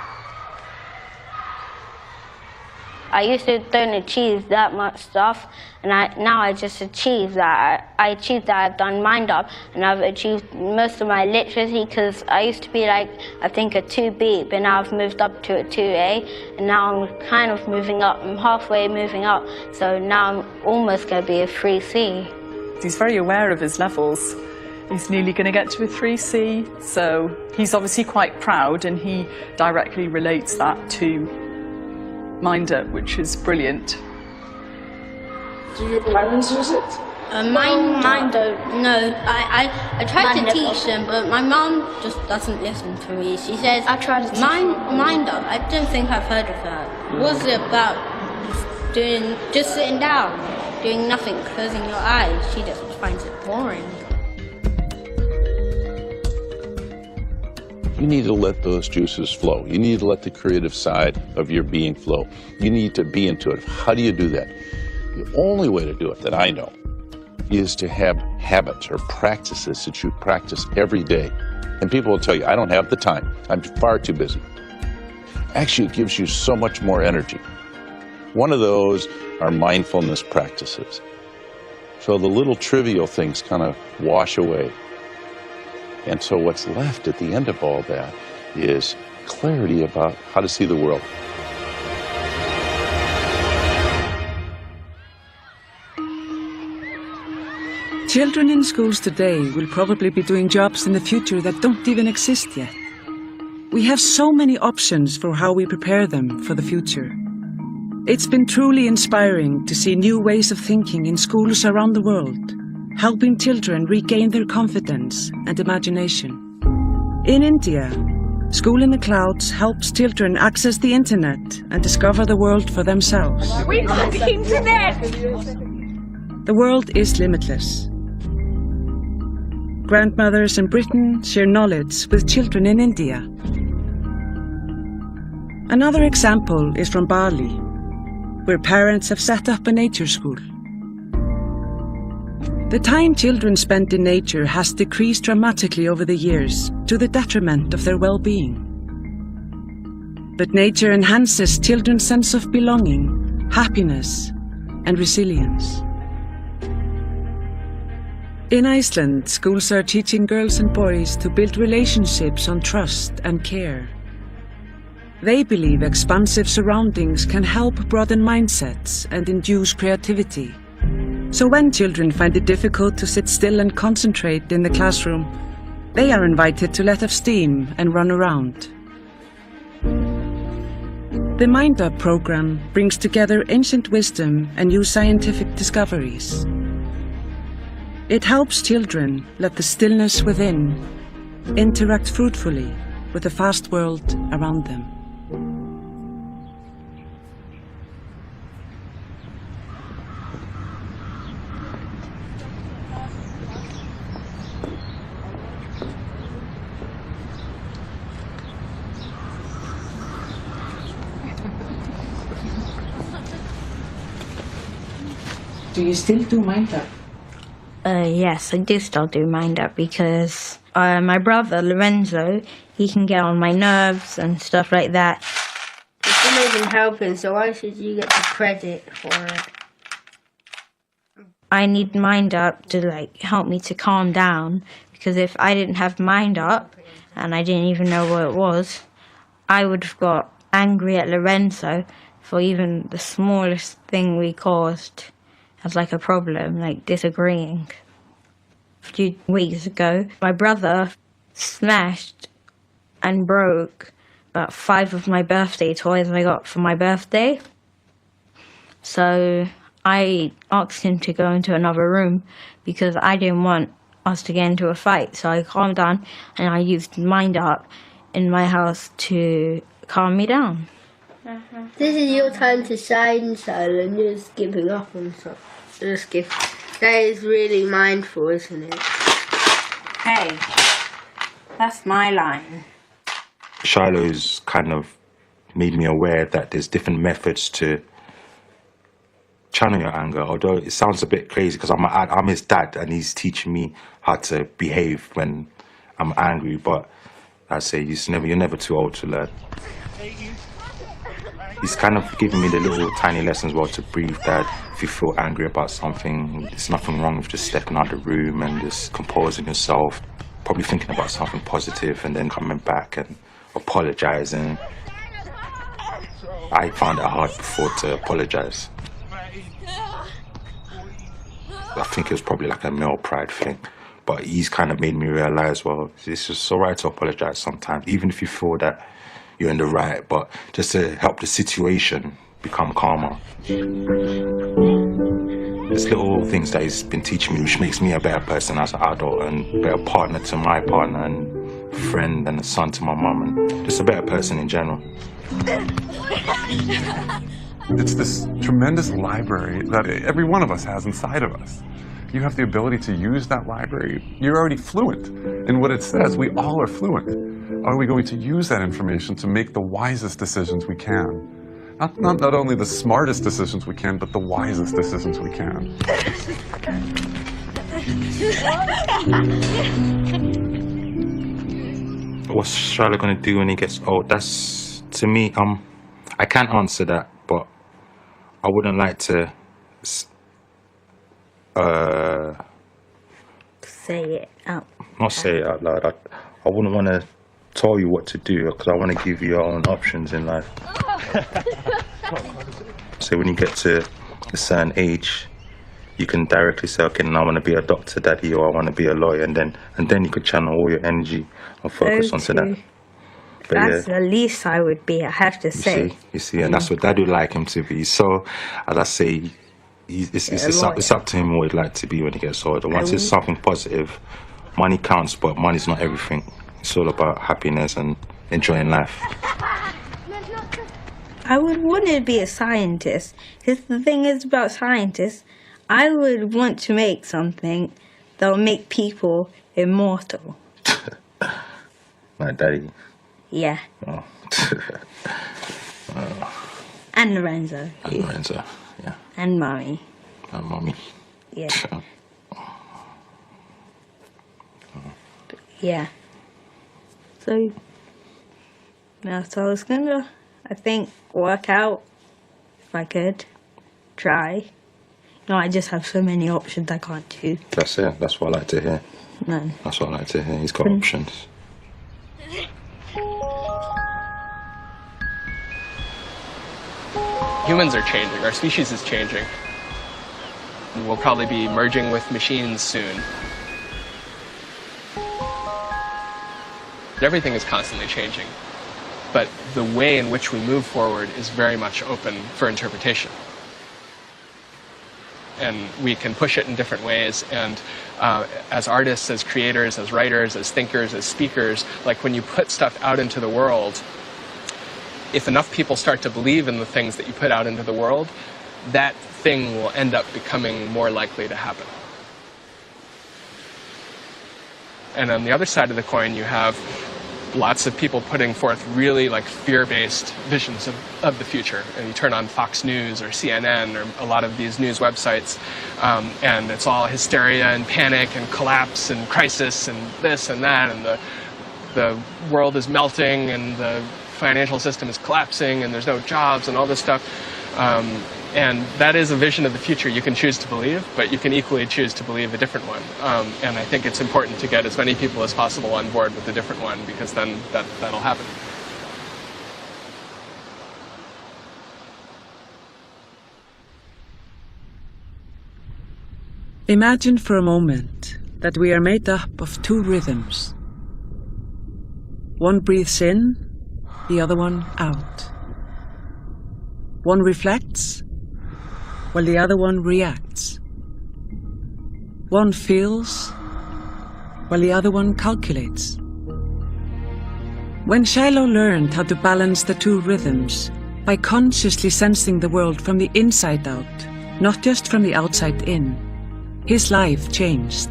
Speaker 18: I used to don't achieve that much stuff, and now I just achieve that. I achieved that I've done mind up, and I've achieved most of my literacy, because I used to be like, I think a 2B, but now I've moved up to a 2A, and now I'm kind of moving up. I'm halfway moving up, so now I'm almost going to be a 3C.
Speaker 21: He's very aware of his levels. He's nearly going to get to a 3C, so he's obviously quite proud, and he directly relates that to Mind Up, which is brilliant.
Speaker 2: Do your parents use it?
Speaker 22: Mine don't. No, I tried to teach them, but my mum just doesn't listen to me. She says, I tried to teach Mind Up. I don't think I've heard of that. What's it about? Just sitting down?
Speaker 18: doing nothing, closing your eyes. She just finds it boring.
Speaker 3: You need to let those juices flow. You need to let the creative side of your being flow. You need to be into it. How do you do that? The only way to do it that I know is to have habits or practices that you practice every day. And people will tell you, I don't have the time. I'm far too busy. Actually, it gives you so much more energy. One of those are mindfulness practices. So the little trivial things kind of wash away. And so what's left at the end of all that is clarity about how to see the world.
Speaker 1: Children in schools today will probably be doing jobs in the future that don't even exist yet. We have so many options for how we prepare them for the future. It's been truly inspiring to see new ways of thinking in schools around the world, helping children regain their confidence and imagination. In India, School in the Clouds helps children access the internet and discover the world for themselves.
Speaker 22: We got the internet!
Speaker 1: The world is limitless. Grandmothers in Britain share knowledge with children in India. Another example is from Bali, where parents have set up a nature school. The time children spend in nature has decreased dramatically over the years to the detriment of their well-being. But nature enhances children's sense of belonging, happiness, and resilience. In Iceland, schools are teaching girls and boys to build relationships on trust and care. They believe expansive surroundings can help broaden mindsets and induce creativity. So when children find it difficult to sit still and concentrate in the classroom, they are invited to let off steam and run around. The Mind Up program brings together ancient wisdom and new scientific discoveries. It helps children let the stillness within interact fruitfully with the fast world around them.
Speaker 4: Do you still do Mind Up?
Speaker 7: Yes, I do still do Mind Up because my brother, Lorenzo, he can get on my nerves and stuff like that.
Speaker 22: It's not even helping, so why should you get the credit for it?
Speaker 7: I need Mind Up to help me to calm down, because if I didn't have Mind Up and I didn't even know what it was, I would have got angry at Lorenzo for even the smallest thing we caused as a problem, disagreeing. A few weeks ago, my brother smashed and broke about 5 of my birthday toys I got for my birthday. So I asked him to go into another room because I didn't want us to get into a fight. So I calmed down and I used Mind Up in my house to calm me down.
Speaker 22: This is your time to shine, Silent. You're just giving up on stuff. That is really mindful, isn't it?
Speaker 7: Hey, that's my line.
Speaker 24: Shiloh's kind of made me aware that there's different methods to channel your anger, although it sounds a bit crazy because I'm his dad and he's teaching me how to behave when I'm angry, but I say you're never too old to learn. He's kind of giving me the little tiny lessons well to breathe, that if you feel angry about something, there's nothing wrong with just stepping out of the room and just composing yourself, probably thinking about something positive and then coming back and apologizing. I found it hard before to apologize. I think it was probably a male pride thing, but he's kind of made me realize, well, it's just all right to apologize sometimes, even if you feel that you're in the right, but just to help the situation become calmer. There's little things that he's been teaching me, which makes me a better person as an adult and a better partner to my partner and friend and a son to my mum and just a better person in general.
Speaker 20: It's this tremendous library that every one of us has inside of us. You have the ability to use that library. You're already fluent in what it says. We all are fluent. Are we going to use that information to make the wisest decisions we can? Not only the smartest decisions we can, but the wisest decisions we can.
Speaker 24: What's Charlotte going to do when he gets old? That's, to me, I can't answer that, but I wouldn't like to
Speaker 7: say it out.
Speaker 24: Not say it out loud. I wouldn't want to tell you what to do because I want to give you your own options in life. So when you get to a certain age, you can directly say, okay, now I want to be a doctor, daddy, or I want to be a lawyer, and then you could channel all your energy and focus onto that. But
Speaker 7: that's the least I would be, I have to say.
Speaker 24: You see, and that's what Dad would like him to be. So, as I say, it's up to him what he'd like to be when he gets older. Once it's something positive, money counts, but money's not everything. It's all about happiness and enjoying life.
Speaker 7: I would want to be a scientist, because the thing is about scientists, I would want to make something that will make people immortal.
Speaker 24: My daddy.
Speaker 7: Yeah.
Speaker 24: Oh.
Speaker 7: And Lorenzo.
Speaker 24: And Lorenzo, yeah.
Speaker 7: And Mommy.
Speaker 24: And Mommy.
Speaker 7: Yeah. Yeah. So, that's all I was gonna, I think, work out, if I could, try. No, I just have so many options I can't choose.
Speaker 24: That's it. That's what I like to hear.
Speaker 7: No.
Speaker 24: That's what I like to hear. He's got options.
Speaker 5: Humans are changing. Our species is changing. We'll probably be merging with machines soon. Everything is constantly changing, but the way in which we move forward is very much open for interpretation. And we can push it in different ways, and as artists, as creators, as writers, as thinkers, as speakers, like when you put stuff out into the world, if enough people start to believe in the things that you put out into the world, that thing will end up becoming more likely to happen. And on the other side of the coin, you have lots of people putting forth really like fear-based visions of the future. And you turn on Fox News or CNN or a lot of these news websites, and it's all hysteria and panic and collapse and crisis and this and that, and the world is melting and the financial system is collapsing and there's no jobs and all this stuff. And that is a vision of the future you can choose to believe, but you can equally choose to believe a different one. And I think it's important to get as many people as possible on board with the different one, because then that'll happen.
Speaker 1: Imagine for a moment that we are made up of two rhythms. One breathes in, the other one out. One reflects, while the other one reacts. One feels, while the other one calculates. When Shiloh learned how to balance the two rhythms by consciously sensing the world from the inside out, not just from the outside in, his life changed.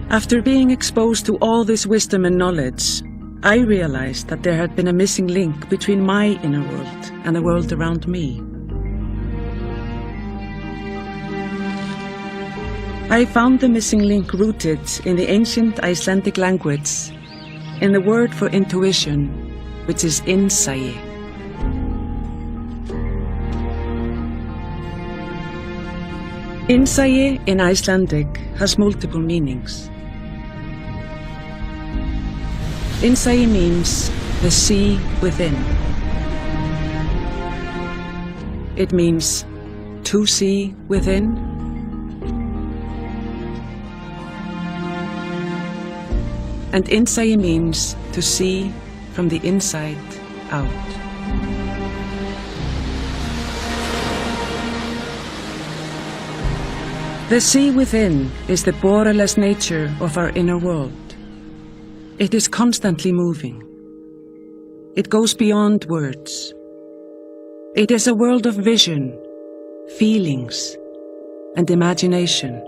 Speaker 1: After being exposed to all this wisdom and knowledge, I realized that there had been a missing link between my inner world and the world around me. I found the missing link rooted in the ancient Icelandic language, in the word for intuition, which is innsæi. Innsæi in Icelandic has multiple meanings. Innsæi means the sea within. It means to see within. And innsæi means to see from the inside out. The sea within is the borderless nature of our inner world. It is constantly moving. It goes beyond words. It is a world of vision, feelings, and imagination.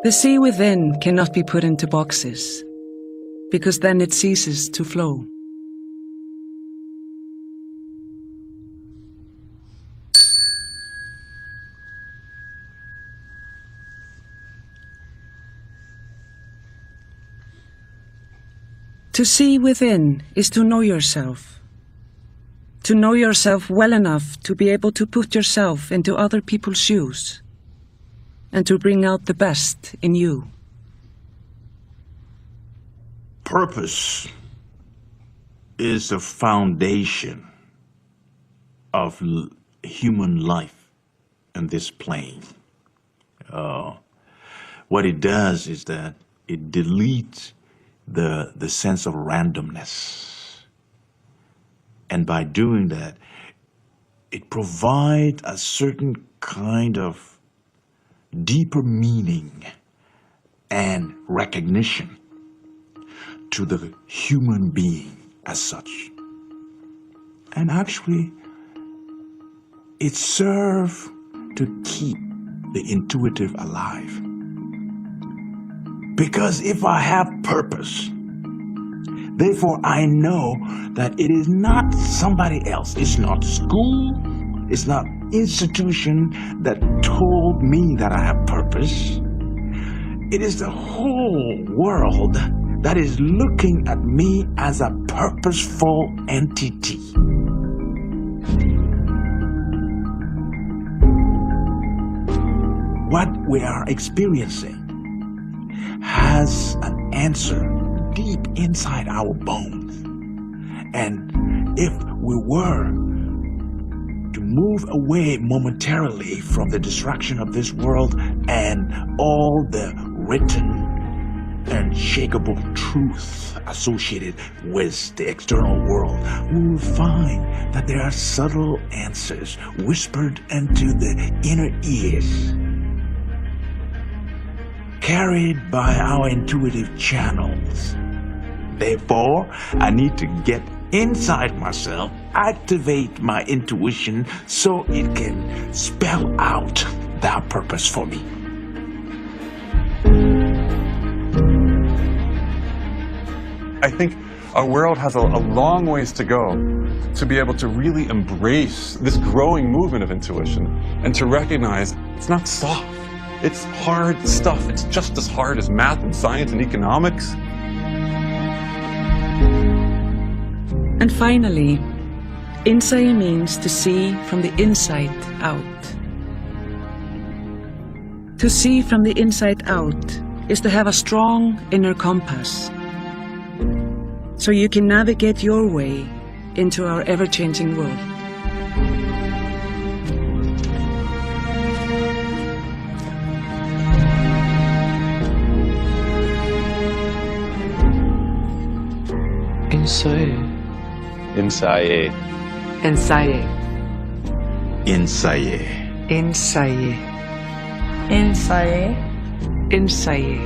Speaker 1: The sea within cannot be put into boxes, because then it ceases to flow. To see within is to know yourself. To know yourself well enough to be able to put yourself into other people's shoes and to bring out the best in you.
Speaker 9: Purpose is the foundation of human life on this plane. What it does is that it deletes the sense of randomness. And by doing that, it provides a certain kind of deeper meaning and recognition to the human being as such. And actually, it serves to keep the intuitive alive. Because if I have purpose, therefore I know that it is not somebody else. It's not school. It's not institution that told me that I have purpose. It is the whole world that is looking at me as a purposeful entity. What we are experiencing has an answer deep inside our bones. And if we were to move away momentarily from the distraction of this world and all the written and shakable truth associated with the external world, we will find that there are subtle answers whispered into the inner ears, carried by our intuitive channels. Therefore, I need to get inside myself, activate my intuition so it can spell out that purpose for me.
Speaker 20: I think our world has a long ways to go to be able to really embrace this growing movement of intuition and to recognize it's not soft. It's hard stuff. It's just as hard as math and science and economics.
Speaker 1: And finally, insight means to see from the inside out. To see from the inside out is to have a strong inner compass, so you can navigate your way into our ever-changing world.
Speaker 2: Insight.
Speaker 3: Insight.
Speaker 4: Insight.
Speaker 9: Insight.
Speaker 4: Insight.
Speaker 7: Insight.
Speaker 4: Insight.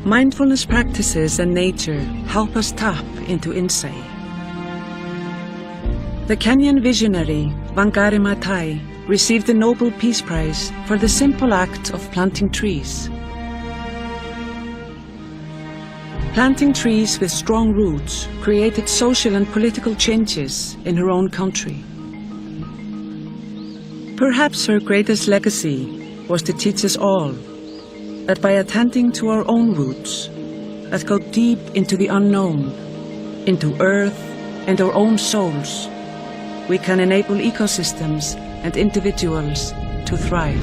Speaker 1: Mindfulness practices and nature help us tap into insight. The Kenyan visionary Wangari Maathai received the Nobel Peace Prize for the simple act of planting trees. Planting trees with strong roots created social and political changes in her own country. Perhaps her greatest legacy was to teach us all that by attending to our own roots that go deep into the unknown, into earth and our own souls, we can enable ecosystems and individuals to thrive.